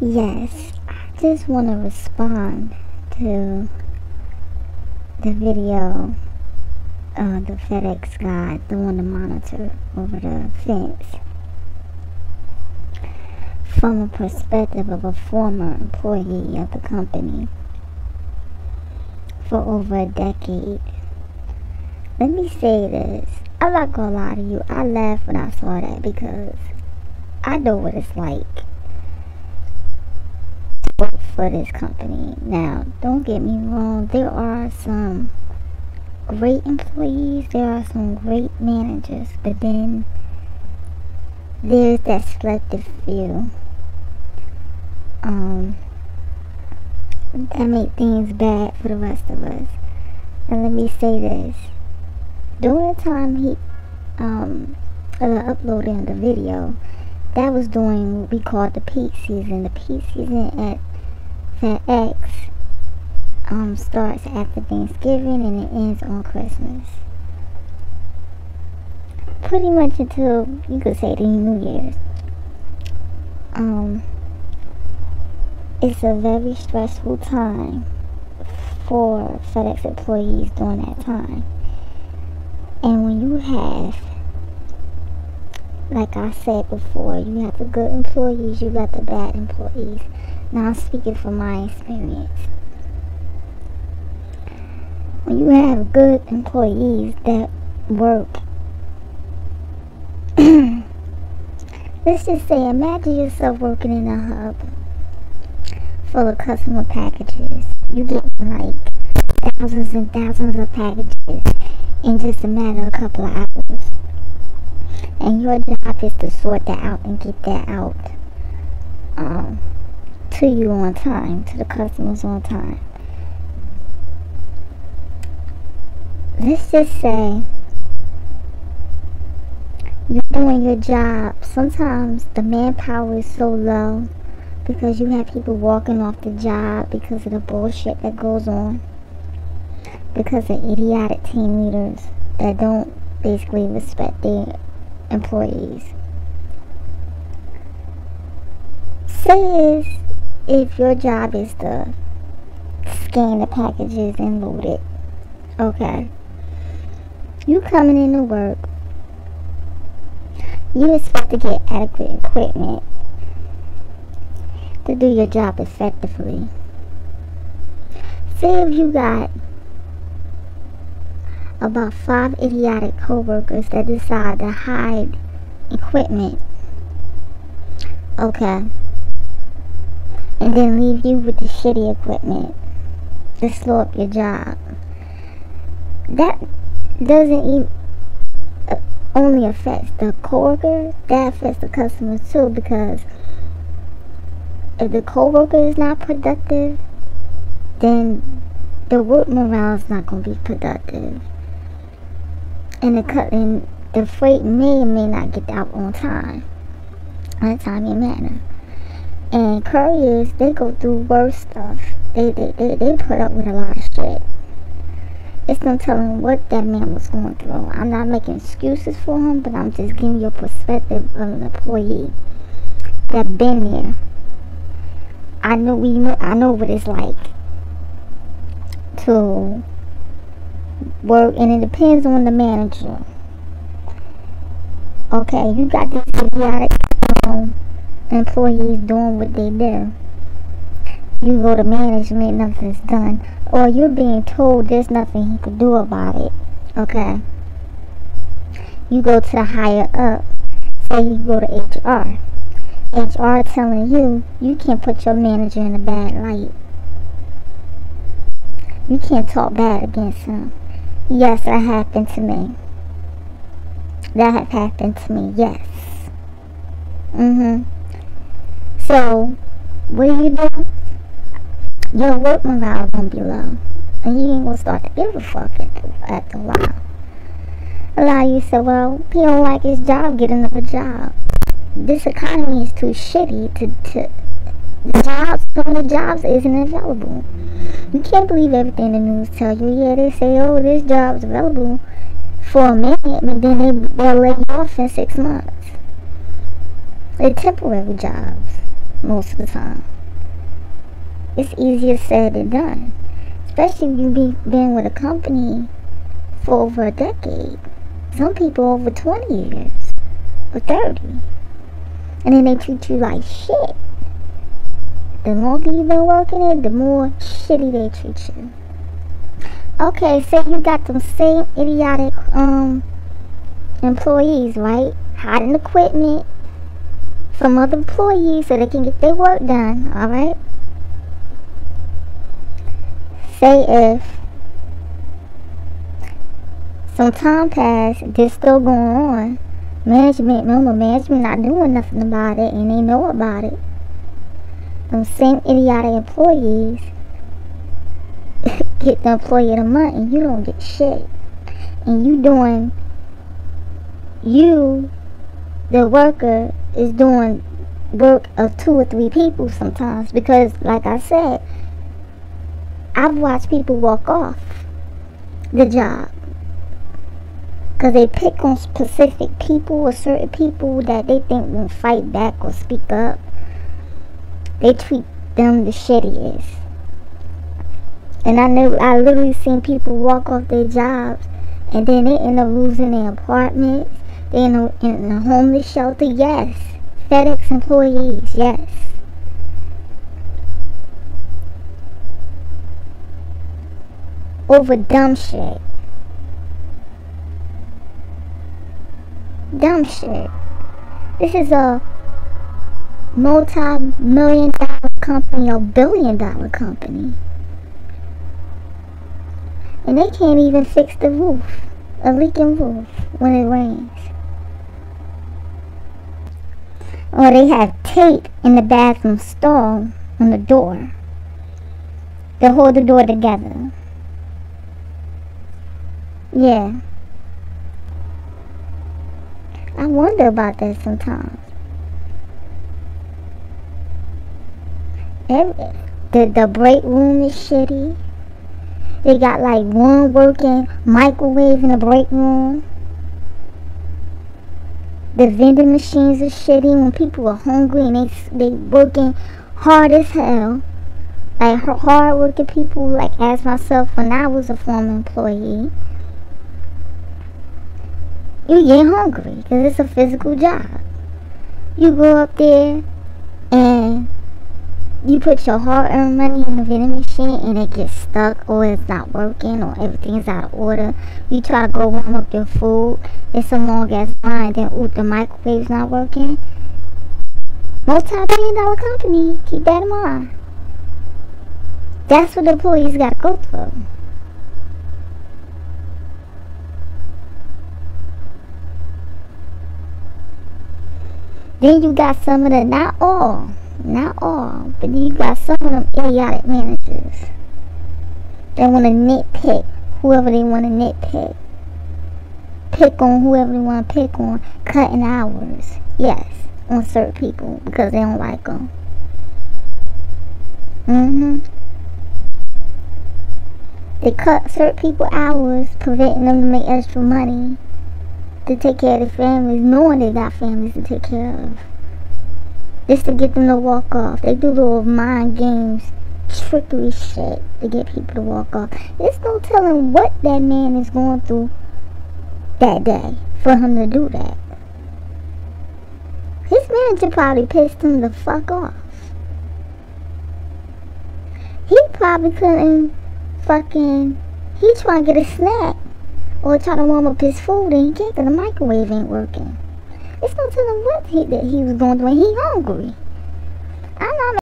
Yes, I just want to respond to the video of the FedEx guy doing the monitor over the fence from a perspective of a former employee of the company for over a decade. Let me say this. I'm not gonna lie to you. I laughed when I saw that because I know what it's like to work for this company. Now, don't get me wrong. There are some great employees. There are some great managers. But then there's that selective few that make things bad for the rest of us. And let me say this. During the time he uploading the video, that was during what we call the peak season. The peak season at FedEx starts after Thanksgiving and it ends on Christmas. Pretty much until, you could say, the New Year's. It's a very stressful time for FedEx employees during that time. And when you have, like I said before, you have the good employees, you got the bad employees. Now I'm speaking from my experience. When you have good employees that work, let's just say, imagine yourself working in a hub full of customer packages. You get like thousands and thousands of packages in just a matter of a couple of hours. And your job is to sort that out and get that out to you on time, to the customers on time. Let's just say you're doing your job. Sometimes the manpower is so low because you have people walking off the job because of the bullshit that goes on, because of idiotic team leaders that don't basically respect their employees. Say if your job is to scan the packages and load it. Okay. You coming into work, you expect to get adequate equipment to do your job effectively. Say if you got about 5 idiotic co-workers that decide to hide equipment, okay, and then leave you with the shitty equipment to slow up your job. That doesn't even only affects the co-worker, that affects the customers too, because if the co-worker is not productive, then the work morale is not going to be productive. And the freight may or may not get out on time, in a timely manner. And couriers, they go through worse stuff. They put up with a lot of shit. It's no telling what that man was going through. I'm not making excuses for him, but I'm just giving you a perspective of an employee that been there. I know what it's like to work, and it depends on the manager. Okay, you got these idiotic employees doing what they do. You go to management, nothing's done, or you're being told there's nothing he could do about it. Okay, you go to the higher up. Say you go to HR. HR telling you you can't put your manager in a bad light. You can't talk bad against him. Yes, that happened to me. That had happened to me, yes. So, what do? Your work morale is going to be low. And you ain't going to start to give a fuck after a while. A lot of you say, well, he don't like his job, get another job. This economy is too shitty some of the jobs isn't available. You can't believe everything the news tell you. Yeah, they say, oh, this job's available for a minute, but then they'll lay you off in 6 months. They're temporary jobs. most of the time. It's easier said than done. Especially if you've been with a company for over a decade. Some people over 20 years. Or 30. And then they treat you like shit. The longer you've been working it, the more shitty they treat you. Okay, say you got them same idiotic employees, right? Hiding equipment from other employees so they can get their work done, alright? Say if some time passed, this still going on, management not doing nothing about it, and they know about it. Them same idiotic employees get the employee of the month and you don't get shit. And the worker, is doing work of 2 or 3 people sometimes. Because, like I said, I've watched people walk off the job because they pick on specific people or certain people that they think won't fight back or speak up. They treat them the shittiest. And I literally seen people walk off their jobs and then they end up losing their apartments. They end up in a homeless shelter. Yes. FedEx employees. Yes. Over dumb shit. Dumb shit. This is a multi-million-dollar company or billion-dollar company. And they can't even fix the roof. A leaking roof when it rains. Or they have tape in the bathroom stall on the door to hold the door together. Yeah. I wonder about that sometimes. The break room is shitty. They got like one working microwave in the break room. The vending machines are shitty when people are hungry and they working hard as hell. Like hard working people, like as myself when I was a former employee. You get hungry because it's a physical job. You go up there and you put your hard-earned money in the vending machine and it gets stuck or it's not working or everything's out of order. You try to go warm up your food. It's a long ass line. Then the microwave's not working. Multi-billion-dollar company. Keep that in mind. That's what the employees got to go through. Then you got some of the, not all, but then you got some of them idiotic managers that want to nitpick whoever they want to nitpick. Pick on whoever they want to pick on, cutting hours. Yes, on certain people because they don't like them. They cut certain people hours, preventing them to make extra money to take care of their families, knowing they got families to take care of. Just to get them to walk off. They do little mind games, trickery shit to get people to walk off. There's no telling what that man is going through that day for him to do that. His manager probably pissed him the fuck off. He probably couldn't he trying to get a snack or try to warm up his food and he can't because the microwave ain't working. It's no telling what he was going through and he hungry. I'm not